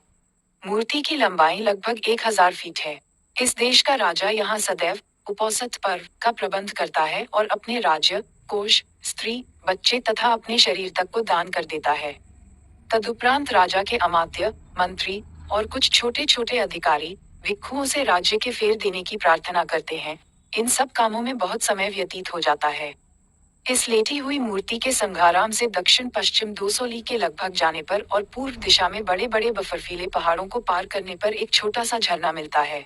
मूर्ति की लंबाई लगभग 1000 फीट है। इस देश का राजा यहाँ सदैव उपोषित पर्व का प्रबंध करता है और अपने राज्य, कोष, स्त्री, बच्चे तथा अपने शरीर तक को दान कर देता है। तदुपरांत राजा के अमात्य, मंत्री और कुछ छोटे छोटे अधिकारी भिक्षुओं से राज्य के फेर देने की प्रार्थना करते हैं। इन सब कामों में बहुत समय व्यतीत हो जाता है। इस लेटी हुई मूर्ति के संघाराम से दक्षिण पश्चिम 200 ली के लगभग जाने पर और पूर्व दिशा में बड़े बड़े बर्फीले पहाड़ों को पार करने पर एक छोटा सा झरना मिलता है,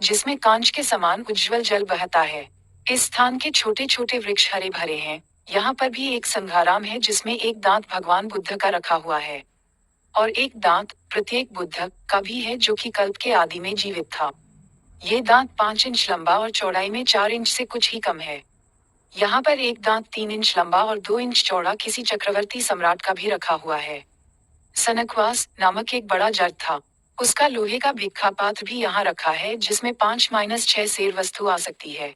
जिसमें कांच के समान उज्ज्वल जल बहता है। इस स्थान के छोटे छोटे वृक्ष हरे भरे हैं यहाँ पर भी एक संघाराम है जिसमें एक दांत भगवान बुद्ध का रखा हुआ है और एक दांत प्रत्येक बुद्ध का भी है जो कि कल्प के आदि में जीवित था। ये दांत 5 इंच लंबा और चौड़ाई में 4 इंच से कुछ ही कम है। यहाँ पर एक दांत 3 इंच लंबा और 2 इंच चौड़ा किसी चक्रवर्ती सम्राट का भी रखा हुआ है। सनकवास नामक एक बड़ा जग था। उसका लोहे का भिक्खा पात्र भी यहाँ रखा है जिसमें 5-6 सेर वस्तु आ सकती है।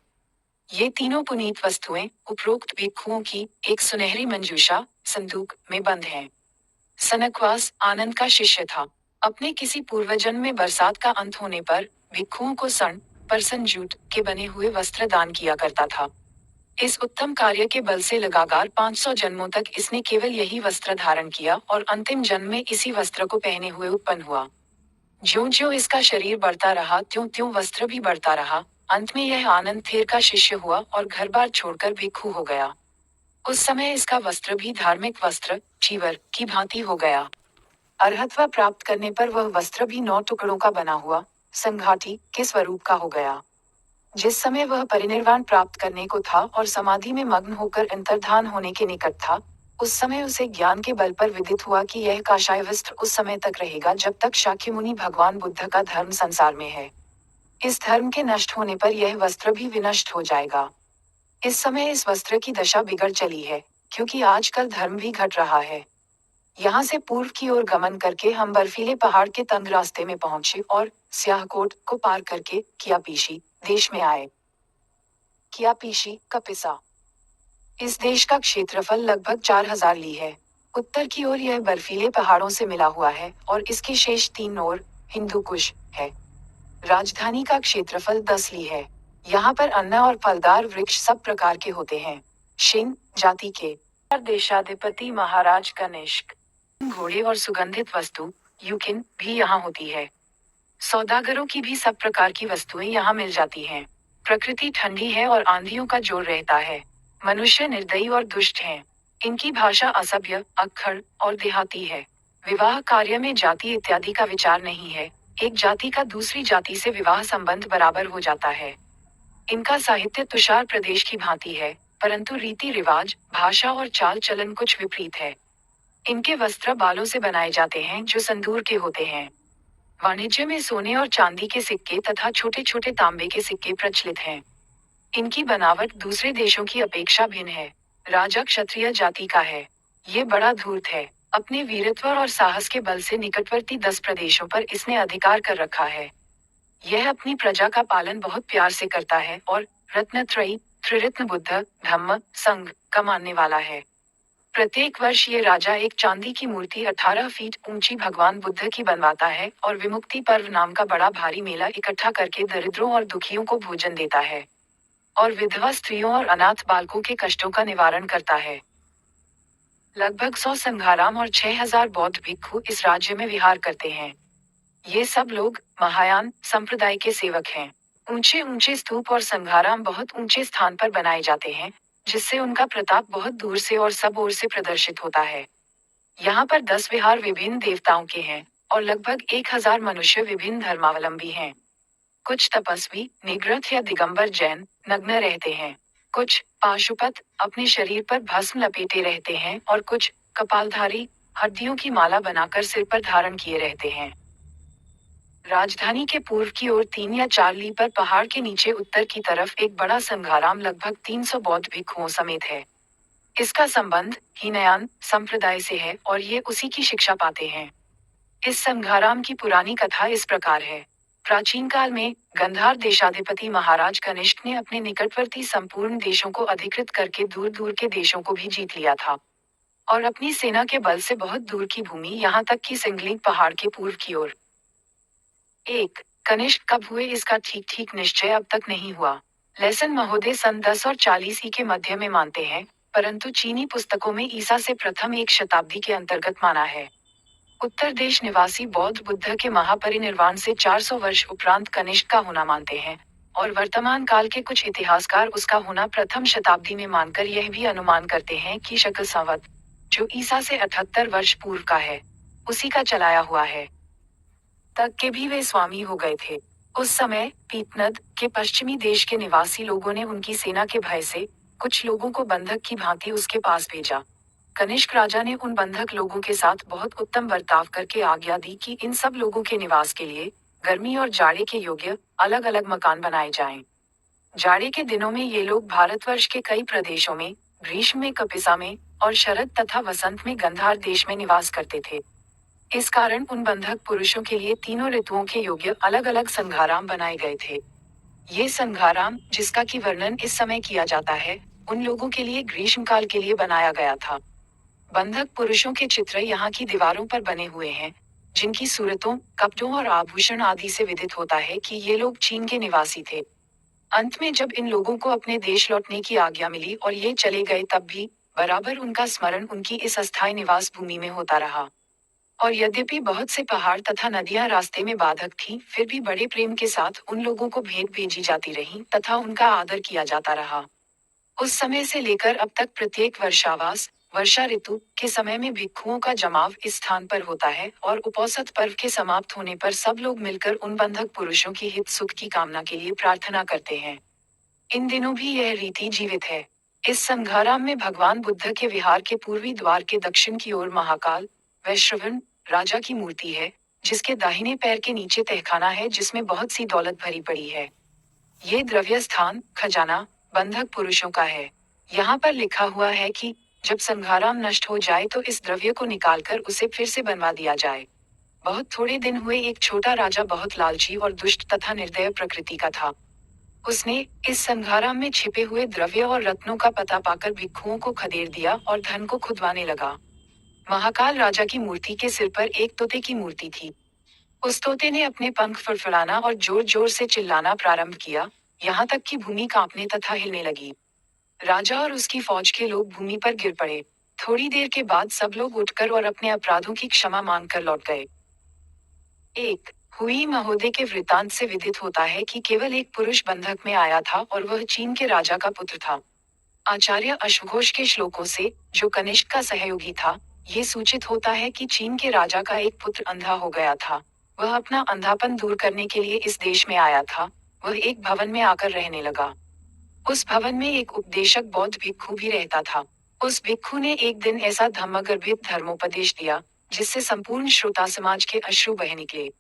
ये तीनों पुनीत वस्तुएं उपरोक्त भिक्षुओं की एक सुनहरी मंजूषा संदूक में बंद हैं। सनकवास आनंद का शिष्य था। अपने किसी पूर्वजन्म में बरसात का अंत होने पर भिक्षुओं को सन परसन जूट के बने हुए वस्त्र दान किया करता था। इस उत्तम कार्य के बल से लगातार 500 जन्मों तक इसने केवल यही वस्त्र धारण किया और अंतिम जन्म में इसी वस्त्र को पहने हुए उत्पन्न हुआ। ज्यों ज्यों इसका शरीर बढ़ता रहा त्यों त्यों वस्त्र भी बढ़ता रहा। अंत में यह आनंद थेर का शिष्य हुआ और घर बार छोड़कर भिक्षु हो गया। उस समय इसका वस्त्र भी धार्मिक वस्त्र चीवर की भांति हो गया। अर्हत्व प्राप्त करने पर वह वस्त्र भी 9 टुकड़ों का बना हुआ संघाटी के स्वरूप का हो गया। जिस समय वह परिनिर्वाण प्राप्त करने को था और समाधि में मग्न होकर अंतर्धान होने के निकट था, उस समय उसे ज्ञान के बल पर विदित हुआ कि यह काषाय वस्त्र उस समय तक रहेगा जब तक शाक्यमुनि भगवान बुद्ध का धर्म संसार में है। इस धर्म के नष्ट होने पर यह वस्त्र भी विनष्ट हो जाएगा। इस समय इस वस्त्र की दशा बिगड़ चली है, क्योंकि आजकल धर्म भी घट रहा है। यहाँ से पूर्व की ओर गमन करके हम बर्फीले पहाड़ के तंग रास्ते में पहुंचे और स्याहकोट को पार करके कियापीशी देश में आए। कियापीशी कपिसा इस देश का क्षेत्रफल लगभग 4000 ली है। उत्तर की ओर यह बर्फीले पहाड़ों से मिला हुआ है और इसके शेष 3 ओर हिंदू कुश है। राजधानी का क्षेत्रफल 10 ली है। यहाँ पर अन्न और फलदार वृक्ष सब प्रकार के होते हैं। शिन जाति के देशाधिपति महाराज कनिष्क घोड़े और सुगंधित वस्तु यूकिन भी यहाँ होती है। सौदागरों की भी सब प्रकार की वस्तुएं यहाँ मिल जाती हैं। प्रकृति ठंडी है और आंधियों का जोर रहता है। मनुष्य निर्दयी और दुष्ट हैं। इनकी भाषा असभ्य अक्खड़ और देहाती है। विवाह कार्य में जाति इत्यादि का विचार नहीं है। एक जाति का दूसरी जाति से विवाह संबंध बराबर हो जाता है। इनका साहित्य तुषार प्रदेश की भांति है, परंतु रीति रिवाज भाषा और चाल चलन कुछ विपरीत है। इनके वस्त्र बालों से बनाए जाते हैं जो संदूर के होते हैं। वाणिज्य में सोने और चांदी के सिक्के तथा छोटे छोटे तांबे के सिक्के प्रचलित हैं। इनकी बनावट दूसरे देशों की अपेक्षा भिन्न है। राजा क्षत्रिय जाति का है। ये बड़ा धूर्त है। अपने वीरत्व और साहस के बल से निकटवर्ती 10 प्रदेशों पर इसने अधिकार कर रखा है। यह अपनी प्रजा का पालन बहुत प्यार से करता है और रत्नत्रयी त्रिरत्न बुद्ध धम्म संघ का मानने वाला है। प्रत्येक वर्ष ये राजा एक चांदी की मूर्ति 18 फीट ऊंची भगवान बुद्ध की बनवाता है और विमुक्ति पर्व नाम का बड़ा भारी मेला इकट्ठा करके दरिद्रों और दुखियों को भोजन देता है और विधवा स्त्रियों और अनाथ बालकों के कष्टों का निवारण करता है। लगभग 100 संघाराम और 6000 बौद्ध भिक्षु इस राज्य में विहार करते हैं। ये सब लोग महायान संप्रदाय के सेवक हैं। ऊंचे ऊंचे स्तूप और संघाराम बहुत ऊंचे स्थान पर बनाए जाते हैं, जिससे उनका प्रताप बहुत दूर से और सब ओर से प्रदर्शित होता है। यहाँ पर 10 विहार विभिन्न देवताओं के हैं और लगभग 1000 मनुष्य विभिन्न धर्मावलंबी हैं। कुछ तपस्वी निग्रथ या दिगंबर जैन नग्न रहते हैं। कुछ पाशुपत अपने शरीर पर भस्म लपेटे रहते हैं और कुछ कपालधारी हड्डियों की माला बनाकर सिर पर धारण किए रहते हैं। राजधानी के पूर्व की ओर 3 या 4 ली पर पहाड़ के नीचे उत्तर की तरफ एक बड़ा संघाराम लगभग 300 बौद्ध भिक्षुओं समेत है। इसका संबंध हीनयान संप्रदाय से है और ये उसी की शिक्षा पाते हैं। इस संघाराम की पुरानी कथा इस प्रकार है। प्राचीन काल में गंधार देशाधिपति महाराज कनिष्क ने अपने निकटवर्ती संपूर्ण देशों को अधिकृत करके दूर दूर के देशों को भी जीत लिया था और अपनी सेना के बल से बहुत दूर की भूमि यहाँ तक कि सिंगलिंग पहाड़ के पूर्व की ओर। एक कनिष्क कब हुए इसका ठीक ठीक निश्चय अब तक नहीं हुआ। लेसन महोदय सन 10 और 40 ई के मध्य में मानते हैं, परंतु चीनी पुस्तकों में ईसा से प्रथम 1 शताब्दी के अंतर्गत माना है। उत्तर देश निवासी बौद्ध बुद्ध के महापरिनिर्वाण से 400 वर्ष उपरांत कनिष्क का होना मानते हैं और वर्तमान काल के कुछ इतिहासकार उसका होना प्रथम शताब्दी में मानकर यह भी अनुमान करते हैं कि शक संवत, जो ईसा से 78 वर्ष पूर्व का है, उसी का चलाया हुआ है। तक के भी वे स्वामी हो गए थे। उस समय पीतनद के पश्चिमी देश के निवासी लोगों ने उनकी सेना के भय से कुछ लोगों को बंधक की भांति उसके पास भेजा। कनिष्क राजा ने उन बंधक लोगों के साथ बहुत उत्तम बर्ताव करके आज्ञा दी कि इन सब लोगों के निवास के लिए गर्मी और जाड़े के योग्य अलग अलग मकान बनाए जाएं। जाड़े के दिनों में ये लोग भारतवर्ष के कई प्रदेशों में, ग्रीष्म में कपिसा में और शरद तथा वसंत में गंधार देश में निवास करते थे। इस कारण उन बंधक पुरुषों के लिए तीनों ऋतुओं के योग्य अलग अलग संघाराम बनाए गए थे। ये संघाराम, जिसका की वर्णन इस समय किया जाता है, उन लोगों के लिए ग्रीष्मकाल के लिए बनाया गया था। बंधक पुरुषों के चित्र यहाँ की दीवारों पर बने हुए हैं, जिनकी सूरतों, कपड़ों और आभूषण आदि से विदित होता है कि ये लोग चीन के निवासी थे। अंत में जब इन लोगों को अपने देश लौटने की आज्ञा मिली और ये चले गए, तब भी बराबर उनका स्मरण उनकी इस अस्थायी निवास भूमि में होता रहा। और यद्यपि बहुत से पहाड़ तथा नदियां रास्ते में बाधक थीं, फिर भी बड़े प्रेम के साथ उन लोगों को भेंट भेजी जाती रहीं तथा उनका आदर किया जाता रहा। उस समय से लेकर अब तक प्रत्येक वर्षावास, वर्षा ऋतु के समय में भिक्षुओं का जमाव इस स्थान पर होता है और उपोषित पर्व के समाप्त होने पर सब लोग मिलकर उन बंधक पुरुषों की हित सुख की कामना के लिए प्रार्थना करते हैं। इन दिनों भी यह रीति जीवित है। इस संघाराम में भगवान बुद्ध के विहार के पूर्वी द्वार के दक्षिण की ओर महाकाल वैश्रवण राजा की मूर्ति है, जिसके दाहिने पैर के नीचे तहखाना है जिसमें बहुत सी दौलत भरी पड़ी है। ये द्रव्य स्थान, खजाना, बंधक पुरुषों का है। यहाँ पर लिखा हुआ है कि जब संघाराम नष्ट हो जाए तो इस द्रव्य को निकालकर उसे फिर से बनवा दिया जाए। बहुत थोड़े दिन हुए एक छोटा राजा बहुत लालची और दुष्ट तथा निर्दय प्रकृति का था। उसने इस संघाराम में छिपे हुए द्रव्य और रत्नों का पता पाकर भिक्षुओं को खदेड़ दिया और धन को खुदवाने लगा। महाकाल राजा की मूर्ति के सिर पर एक तोते की मूर्ति थी। उस तोते ने अपने पंख फड़फड़ाना और जोर जोर से चिल्लाना प्रारंभ किया, यहाँ तक कि भूमि कांपने तथा हिलने लगी। राजा और उसकी फौज के लोग भूमि पर गिर पड़े। थोड़ी देर के बाद सब लोग उठकर और अपने अपराधों की क्षमा मांगकर लौट गए। एक हुई महोदय के वृत्तांत से विदित होता है कि केवल एक पुरुष बंधक में आया था और वह चीन के राजा का पुत्र था। आचार्य अश्वघोष के श्लोकों से, जो कनिष्क का सहयोगी था, ये सूचित होता है कि चीन के राजा का एक पुत्र अंधा हो गया था। वह अपना अंधापन दूर करने के लिए इस देश में आया था। वह एक भवन में आकर रहने लगा। उस भवन में एक उपदेशक बौद्ध भिक्षु भी रहता था। उस भिक्षु ने एक दिन ऐसा धम्मगर्भित धर्मोपदेश दिया, जिससे संपूर्ण श्रोता समाज के अश्रु बह निकले।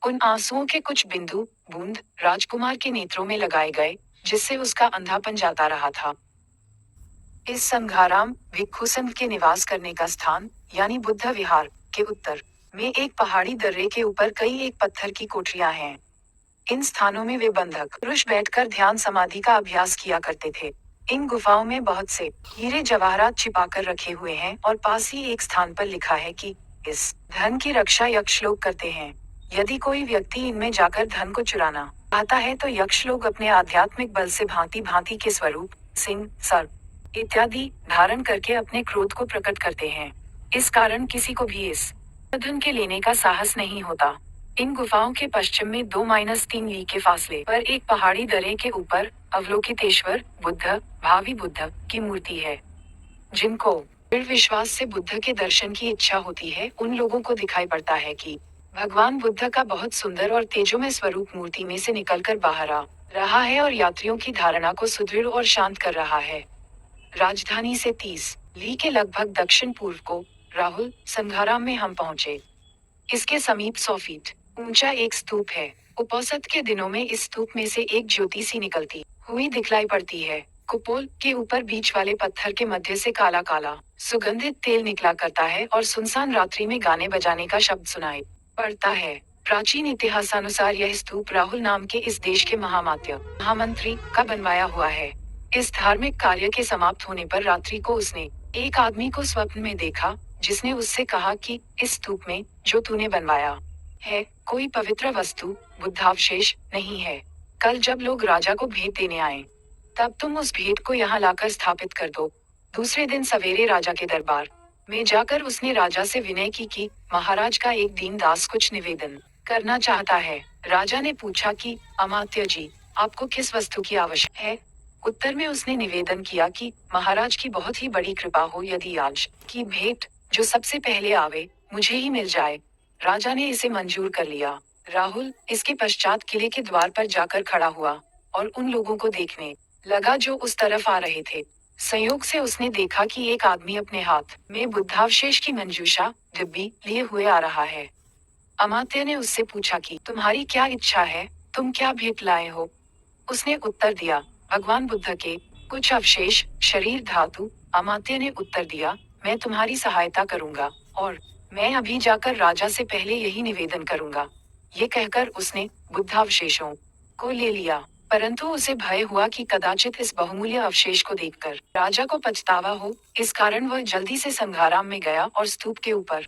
उन आंसुओं के कुछ बिंदु, बूंद, राजकुमार के नेत्रों में लगाए गए, जिससे उसका अंधापन जाता रहा था। इस संघाराम भिक्षु संघ के निवास करने का स्थान, यानी बुद्ध विहार के उत्तर में एक पहाड़ी दर्रे के ऊपर कई एक पत्थर की कोठरियां हैं। इन स्थानों में वे बंधक पुरुष बैठकर ध्यान समाधि का अभ्यास किया करते थे। इन गुफाओं में बहुत से हीरे जवाहरात छिपाकर रखे हुए हैं और पास ही एक स्थान पर लिखा है कि इस धन की रक्षा यक्ष लोग करते हैं। यदि कोई व्यक्ति इनमें जाकर धन को चुराना चाहता है तो यक्ष लोग अपने आध्यात्मिक बल से भांति भांति के स्वरूप, सिंह, सर्प इत्यादि धारण करके अपने क्रोध को प्रकट करते हैं। इस कारण किसी को भी इस धन के लेने का साहस नहीं होता। इन गुफाओं के पश्चिम में 2-3 ली के फासले पर एक पहाड़ी दर्रे के ऊपर अवलोकितेश्वर बुद्ध, भावी बुद्ध की मूर्ति है। जिनको दृढ़ विश्वास से बुद्ध के दर्शन की इच्छा होती है, उन लोगों को दिखाई पड़ता है कि भगवान बुद्ध का बहुत सुंदर और तेजोमय स्वरूप मूर्ति में से निकलकर बाहर आ रहा है और यात्रियों की धारणा को सुदृढ़ और शांत कर रहा है। राजधानी से 30 ली के लगभग दक्षिण पूर्व को राहुल संघाराम में हम पहुंचे। इसके समीप 100 फीट ऊंचा एक स्तूप है। उपोषित के दिनों में इस स्तूप में से एक ज्योति सी निकलती हुई दिखलाई पड़ती है। कुपोल के ऊपर बीच वाले पत्थर के मध्य से काला काला सुगंधित तेल निकला करता है और सुनसान रात्रि में गाने बजाने का शब्द सुनाई पड़ता है। प्राचीन इतिहासानुसार यह स्तूप राहुल नाम के इस देश के महामंत्री का बनवाया हुआ है। इस धार्मिक कार्य के समाप्त होने पर रात्रि को उसने एक आदमी को स्वप्न में देखा, जिसने उससे कहा कि इस स्तूप में जो तूने बनवाया है, कोई पवित्र वस्तु, बुद्धावशेष नहीं है। कल जब लोग राजा को भेंट देने आए, तब तुम उस भेंट को यहाँ लाकर स्थापित कर दो। दूसरे दिन सवेरे राजा के दरबार में जाकर उसने राजा से विनय की कि महाराज का एक दीन दास कुछ निवेदन करना चाहता है। राजा ने पूछा कि अमात्य जी, आपको किस वस्तु की आवश्यकता है? उत्तर में उसने निवेदन किया कि महाराज की बहुत ही बड़ी कृपा हो यदि आज की भेंट जो सबसे पहले आवे मुझे ही मिल जाए। राजा ने इसे मंजूर कर लिया। राहुल इसके पश्चात किले के द्वार पर जाकर खड़ा हुआ और उन लोगों को देखने लगा जो उस तरफ आ रहे थे। संयोग से उसने देखा कि एक आदमी अपने हाथ में बुद्धावशेष की मंजूषा डिब्बी लिए हुए आ रहा है। अमात्य ने उससे पूछा कि तुम्हारी क्या इच्छा है, तुम क्या भेंट लाए हो? उसने उत्तर दिया, भगवान बुद्ध के कुछ अवशेष, शरीर धातु। अमात्य ने उत्तर दिया, मैं तुम्हारी सहायता करूंगा, और मैं अभी जाकर राजा से पहले यही निवेदन करूंगा। ये कहकर उसने बुद्धावशेषों को ले लिया। परंतु उसे भय हुआ कि कदाचित इस बहुमूल्य अवशेष को देखकर राजा को पछतावा हो। इस कारण वह जल्दी से संघाराम में गया और स्तूप के ऊपर